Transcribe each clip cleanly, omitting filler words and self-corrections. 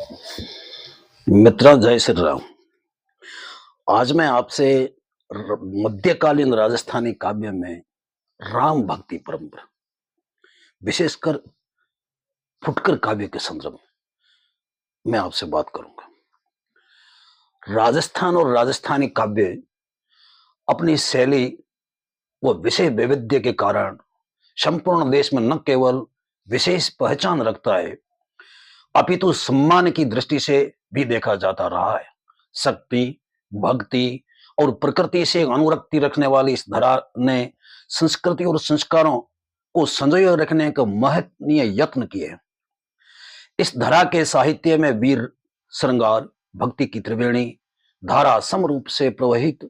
मित्रों, जय श्री राम। आज मैं आपसे मध्यकालीन राजस्थानी काव्य में राम भक्ति परंपरा, विशेषकर फुटकर काव्य के संदर्भ में मैं आपसे बात करूंगा। राजस्थान और राजस्थानी काव्य अपनी शैली व विषय वैविध्य के कारण संपूर्ण देश में न केवल विशेष पहचान रखता है, अपितु सम्मान की दृष्टि से भी देखा जाता रहा है। शक्ति, भक्ति और प्रकृति से अनुरक्ति रखने वाली इस धरा ने संस्कृति और संस्कारों को संजोए रखने का महनीय यत्न किए। इस धरा के साहित्य में वीर श्रृंगार, भक्ति की त्रिवेणी धारा समरूप से प्रवाहित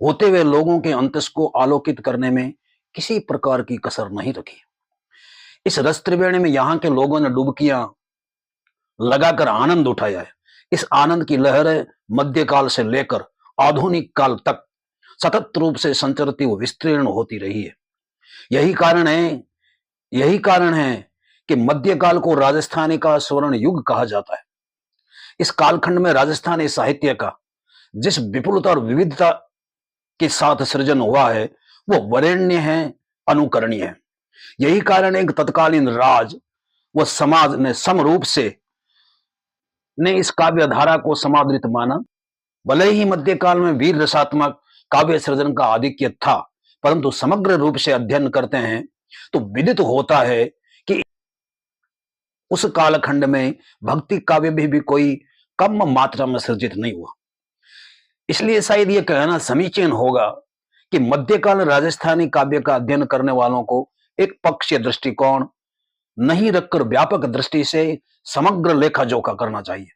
होते हुए लोगों के अंतस को आलोकित करने में किसी प्रकार की कसर नहीं रखी। इस रस त्रिवेणी में यहाँ के लोगों ने डुबकियां लगाकर आनंद उठाया है। इस आनंद की लहर मध्यकाल से लेकर आधुनिक काल तक सतत रूप से संचरती व विस्तीर्ण होती रही है। यही कारण है कि मध्यकाल को राजस्थानी का स्वर्ण युग कहा जाता है। इस कालखंड में राजस्थानी साहित्य का जिस विपुलता और विविधता के साथ सृजन हुआ है वो वरेण्य है, अनुकरणीय है। यही कारण एक तत्कालीन राज व समाज ने समरूप से इस काव्य धारा को समादृत माना। भले ही मध्यकाल में वीर रसात्मक काव्य सृजन का आधिक्य था, परंतु समग्र रूप से अध्ययन करते हैं तो विदित होता है कि उस कालखंड में भक्ति काव्य भी कोई कम मात्रा में सृजित नहीं हुआ। इसलिए शायद यह कहना समीचीन होगा कि मध्यकाल राजस्थानी काव्य का अध्ययन करने वालों को एक पक्षीय दृष्टिकोण नहीं रखकर व्यापक दृष्टि से समग्र लेखा जोखा करना चाहिए,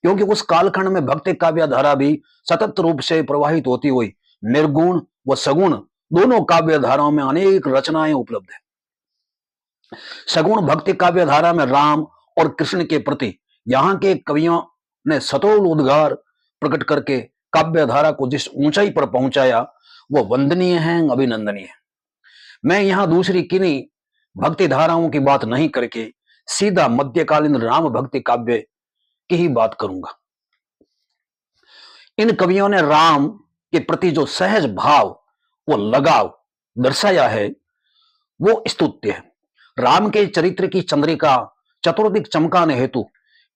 क्योंकि उस कालखंड में भक्ति काव्य धारा भी सतत रूप से प्रवाहित होती हुई निर्गुण व सगुण दोनों काव्य धाराओं में अनेक रचनाएं उपलब्ध है। सगुण भक्ति काव्य धारा में राम और कृष्ण के प्रति यहाँ के कवियों ने सतोल उद्गार प्रकट करके काव्य धारा को जिस ऊंचाई पर पहुंचाया वह वंदनीय है, अभिनंदनीय है। मैं यहाँ दूसरी किन्हीं भक्ति धाराओं की बात नहीं करके सीधा मध्यकालीन राम भक्ति काव्य की ही बात करूंगा। इन कवियों ने राम के प्रति जो सहज भाव वो लगाव दर्शाया है वो स्तुत्य है। राम के चरित्र की चंद्रिका चतुर्दिक चमकाने हेतु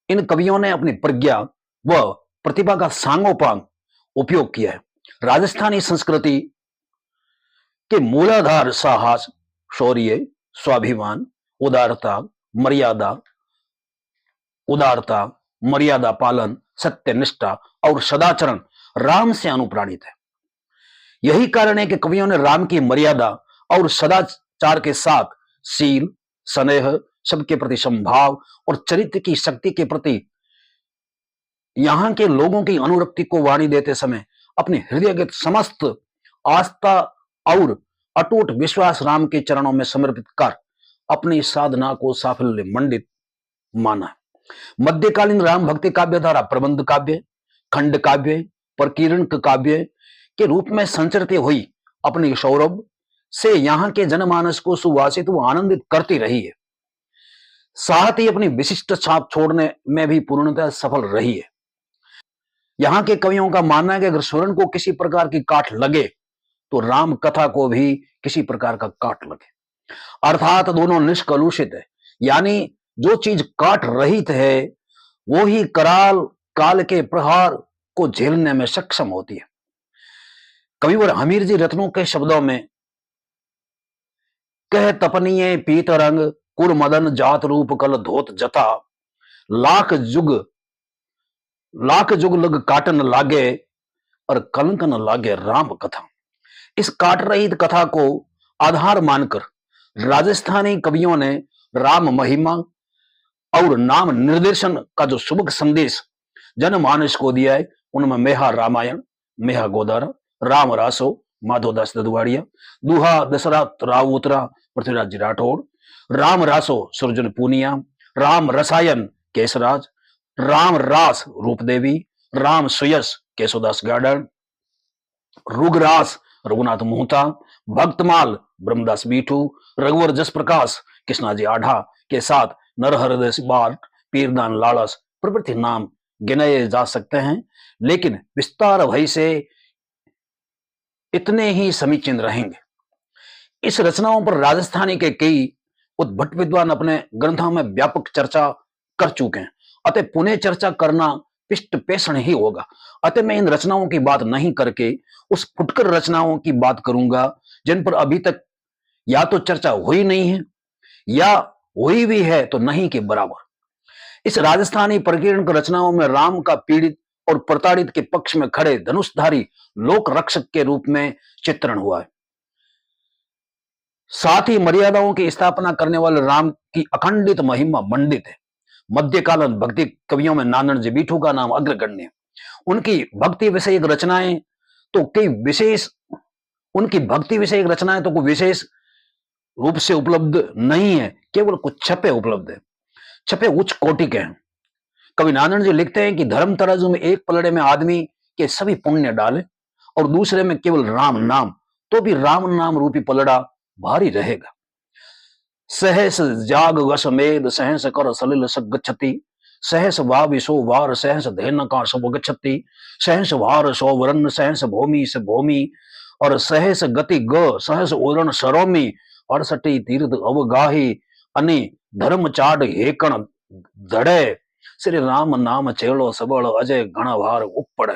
इन कवियों ने अपनी प्रज्ञा व प्रतिभा का सांगोपांग उपयोग किया है। राजस्थानी संस्कृति के मूलाधार साहस, शौर्य, स्वाभिमान, उदारता, मर्यादा पालन, सत्यनिष्ठा और सदाचरण राम से अनुप्राणित है। यही कारण है कि कवियों ने राम की मर्यादा और सदाचार के साथ शील, स्नेह, सबके प्रति संभाव और चरित्र की शक्ति के प्रति यहाँ के लोगों की अनुरक्ति को वाणी देते समय अपने हृदयगत समस्त आस्था और अटूट विश्वास राम के चरणों में समर्पित कर अपनी साधना को साफल्य मंडित माना। मध्यकालीन राम भक्ति काव्य धारा प्रबंध काव्य, खंड काव्य, प्रकीर्ण काव्य के रूप में संचरती हुई अपनी सौरभ से यहाँ के जनमानस को सुवासित व आनंदित करती रही है। साथ ही अपनी विशिष्ट छाप छोड़ने में भी पूर्णतः सफल रही है। यहाँ के कवियों का मानना है कि अगर स्वर्ण को किसी प्रकार की काट लगे तो राम कथा को भी किसी प्रकार का काट लगे, अर्थात दोनों निष्कलुषित है। यानी जो चीज काट रहित है वो ही कराल काल के प्रहार को झेलने में सक्षम होती है। कविवर हमीर जी रत्नों के शब्दों में कह तपनीय पीत रंग कुर मदन जात रूप कल धोत जता लाख जुग लग काटन लागे और कलंक न लागे राम कथा। इस काट रहित कथा को आधार मानकर राजस्थानी कवियों ने राम महिमा और नाम निर्देशन का जो सुबह संदेश जनमानस को दिया है, उनमें मेहा रामायण, मेहा गोदारा, राम रासो माधोदास ददवाड़िया, दुहा दशरथ राउतरा पृथ्वीराज राठौड़, राम रासो सुरजन पूनिया, राम रसायन केशराज, राम रास रूपदेवी, राम सुयस केशोदास गार्डन, रुगरास रघुनाथ मोहता, भक्तमाल ब्रह्मदास बीठू, रघुवर जस प्रकाश कृष्णाजी आढ़ा के साथ नरहरदास बाल, पीरदान लालस प्रभृति नाम गिनाए जा सकते हैं, लेकिन विस्तार भय से इतने ही समीचीन रहेंगे। इस रचनाओं पर राजस्थानी के कई उद्भट विद्वान अपने ग्रंथों में व्यापक चर्चा कर चुके हैं, अतः पुनः चर्चा करना पिष्ट पेषण ही होगा। अतः मैं इन रचनाओं की बात नहीं करके उस फुटकर रचनाओं की बात करूंगा जिन पर अभी तक या तो चर्चा हुई नहीं है या हुई भी है तो नहीं के बराबर। इस राजस्थानी प्रकीर्णक रचनाओं में राम का पीड़ित और प्रताड़ित के पक्ष में खड़े धनुषधारी लोक रक्षक के रूप में चित्रण हुआ है। साथ ही मर्यादाओं की स्थापना करने वाले राम की अखंडित महिमा मंडित है। मध्यकालीन भक्ति कवियों में नानन जी बीठू का नाम अग्रगण्य है। उनकी भक्ति विषयक रचनाएं तो कोई विशेष रूप से उपलब्ध नहीं है, केवल कुछ छपे उपलब्ध है। छपे उच्च कोटि के हैं। कवि नानन जी लिखते हैं कि धर्म तराजू में एक पलड़े में आदमी के सभी पुण्य डाले और दूसरे में केवल राम नाम, तो भी राम नाम रूपी पलड़ा भारी रहेगा। सहस जाग वस मेद सहस कर सलिल सगच्छति, सहस वाविशो वार सहस धैन का सब गच्छति, सहस वार सो वरन सहस भूमि से भूमि, और सहस गति ग सहस उरण सरोमी, अड़सठी तीर्थ अवगाही अनि धर्म चाड हेकण धड़े, श्री राम नाम चेलो सबल अजय घणभार उपड़।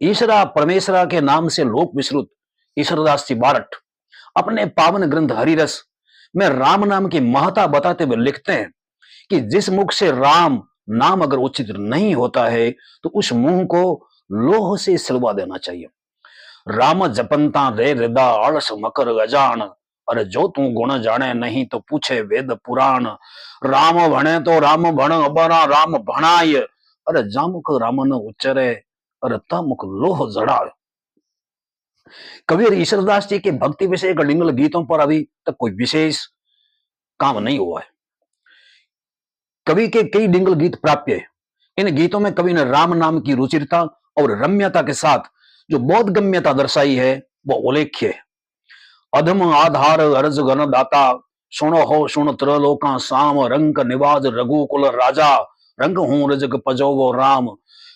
ईश्वरा परमेश्वरा के नाम से लोक विश्रुत ईश्वरदास जी बारठ अपने पावन ग्रंथ हरिरस में राम नाम की महत्ता बताते हुए लिखते हैं कि जिस मुख से राम नाम अगर उचित नहीं होता है तो उस मुंह को लोह से सिलवा देना चाहिए। राम जपंता रे हृदा आलस मकर अजान, अरे जो तू गुण जाने नहीं तो पूछे वेद पुराण। राम भणे तो राम भण अबरा राम भणाय, अरे जामुक राम न उच्चरे अरे तमुक लोह जड़ाय। कबीर ईश्वरदास जी के भक्ति विषय डिंगल गीतों पर अभी तक कोई विशेष काम नहीं हुआ है। कवि के कई डिंगल गीत प्राप्य है। इन गीतों में कवि ने राम नाम की रुचिरता और रम्यता के साथ जो बोधगम्यता दर्शाई है वो उल्लेख्य है। अधम आधार अर्ज गण दाता, सुनो हो सुन त्रिलोका साम, रंग निवाज रघुकुल राजा, रंग हूं रजग पजो वो राम।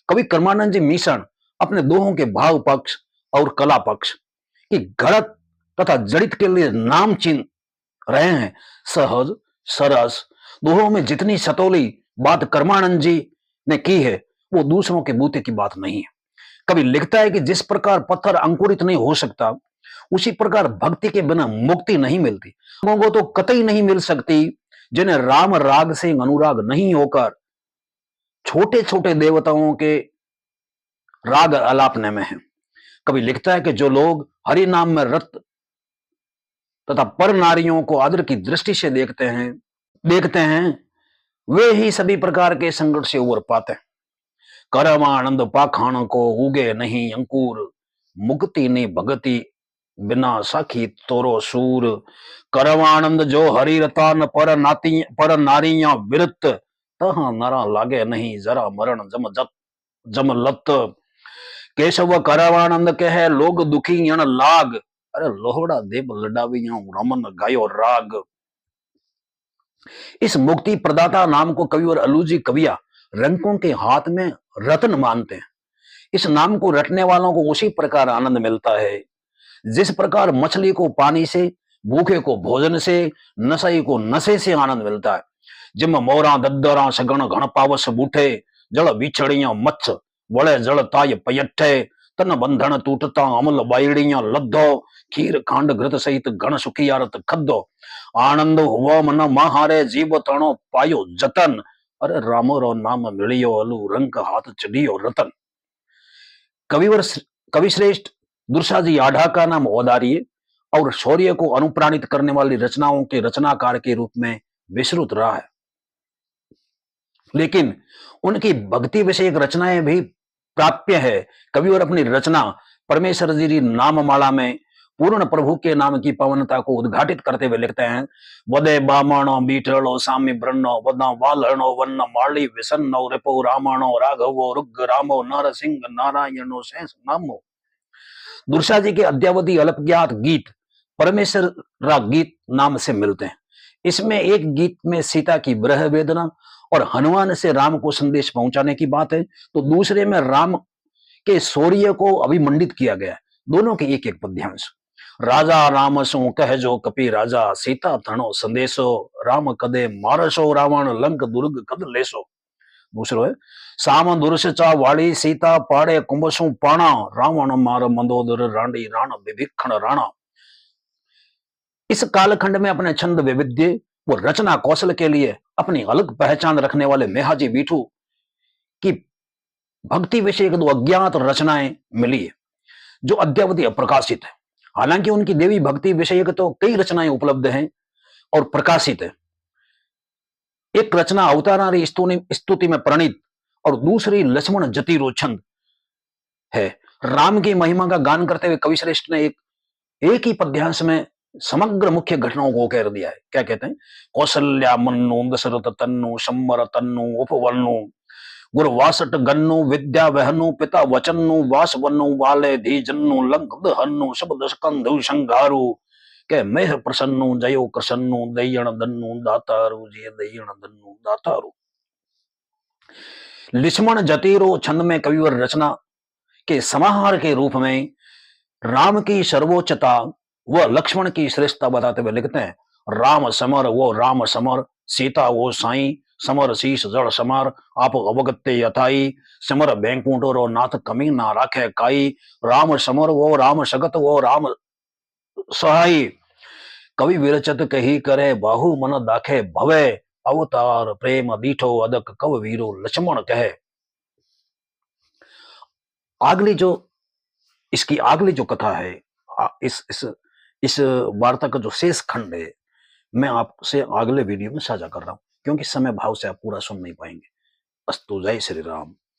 कवि कर्मानंद जी मिश्रण अपने दोहों के भाव पक्ष और कला पक्ष की गलत तथा जड़ित के लिए नाम चिन्ह रहे हैं। सहज सरस दोहों में जितनी सतोली बात कर्मानंद जी ने की है वो दूसरों के बूते की बात नहीं है। कभी लिखता है कि जिस प्रकार पत्थर अंकुरित नहीं हो सकता उसी प्रकार भक्ति के बिना मुक्ति नहीं मिलती। लोगों को तो कतई नहीं मिल सकती जिन्हें राम राग से अनुराग नहीं होकर छोटे छोटे देवताओं के राग आलापने में है। कभी लिखता है कि जो लोग हरि नाम में रत तथा पर नारियों को आदर की दृष्टि से देखते हैं वे ही सभी प्रकार के संकट से उबर पाते हैं। करमानंद पाखान को उगे नहीं अंकुर, मुक्ति ने भगति बिना साखी तोरो सूर। करमानंद जो हरि रतान पर नारियां विरत, तहां नरा लागे नहीं जरा मरण जम लत। केशव करवानंद कहे लोग दुखी यण लाग, अरे लोहड़ा देव लडावियां रमन गायो राग। इस मुक्ति प्रदाता नाम को कवि और अलूजी कविया रंकों के हाथ में रत्न मानते हैं। इस नाम को रटने वालों को उसी प्रकार आनंद मिलता है जिस प्रकार मछली को पानी से, भूखे को भोजन से, नशई को नशे से आनंद मिलता है। जिम मोरा दद्दरा सगण घण पावस बूठे, जल बिछड़िया मच्छ वळे जल ताय पयठे। तन बंधन टूटता अमल बाइड़िया लद्धो, खीर खांड घृत सहित घण सुखियारत खद्दो। आनंद हुआ मन महारे जीव तणो पायो जतन, अरे रामो रो नाम मिलियो अलू रंग हाथ चढ़ियो रतन। कवि श्रेष्ठ दुर्साजी आढ़ा का नाम औदार्य और शौर्य को अनुप्राणित करने वाली रचनाओं के रचनाकार के रूप में विश्रुत रहा है, लेकिन उनकी भक्ति विषयक रचनाएं भी प्राप्य है। कवि और अपनी रचना परमेश्वर जी नाममाला में पूर्ण प्रभु के नाम की पवनता को उद्घाटित करते हुए लिखते हैं। वदे बामणो बीठलो सामी ब्रह्नो वदा वालणो वन्न माली विसन्नो रिपो रामाणो राघवो रुग रामो नरसिंह नारायणो शेष नामो। दुर्सा जी के अद्यावधि अल्पज्ञात गीत परमेश्वर गीत नाम से मिलते हैं। इसमें एक गीत में सीता की ब्रह वेदना और हनुमान से राम को संदेश पहुंचाने की बात है, तो दूसरे में राम के शौर्य को अभिमंडित किया गया है। दोनों के एक एक पद्यांश। राजा राम सो कह जो कपि राजा, सीता तणो संदेशो, राम कदे मारसो रावण, लंक दुर्ग कद लेसो। दूसरो है, साम दुर्स चा वाली, सीता पाड़े कुंभसु पाणा, रावण मार मंदोदर रांडी, राण विभीषण राणा। इस कालखंड में अपने छंद वैविध्य व रचना कौशल के लिए अपनी अलग पहचान रखने वाले मेहाजी बीठू की भक्ति विषय दो अज्ञात रचनाएं मिली है, जो अद्यावधि अप्रकाशित है। हालांकि उनकी देवी भक्ति विषय तो कई रचनाएं उपलब्ध हैं और प्रकाशित है। एक रचना अवतारारी स्तुति में प्रणीत और दूसरी लक्ष्मण जतिरो छंद है। राम की महिमा का गान करते हुए कवि श्रेष्ठ ने एक ही पद्यांश में समग्र मुख्य घटनाओं को कह दिया है। क्या कहते हैं? कौशल्या मन्नु, दशरथ तन्नु, शंबर तन्नु, उपवन्नु, गुरु वासट गन्नु, विद्या वहनु, पिता वचन्नु, वास वन्नु, वाले धी जन्नु, लंक दहन्नु, शब्द स्कंधु संघारु, के मेह प्रसन्नु, जयो कृसन्नु, दयण दन्नु दातारु, जय दयण दन्नु दातारु। लक्ष्मण जतीरो छंद में कविवर रचना के समाहार के रूप में राम की सर्वोच्चता व लक्ष्मण की श्रेष्ठता बताते हुए लिखते हैं, राम समर वो राम समर, सीता वो साई, समर शीश जड़ समार, आप अवगत्य यथाई, समर बैंकुंठ रो नाथ कमी ना राखे काई, राम समर वो राम सगत वो राम सहाई, कवि विरचत कही करे बाहु मन दाखे भवे, अवतार प्रेम दीठो अदक कव वीरो लक्ष्मण कहे। अगली जो इसकी अगली जो कथा है, इस वार्ता का जो शेष खंड है, मैं आपसे अगले वीडियो में साझा कर रहा हूं, क्योंकि समय भाव से आप पूरा सुन नहीं पाएंगे। अस्तु, जय श्री राम।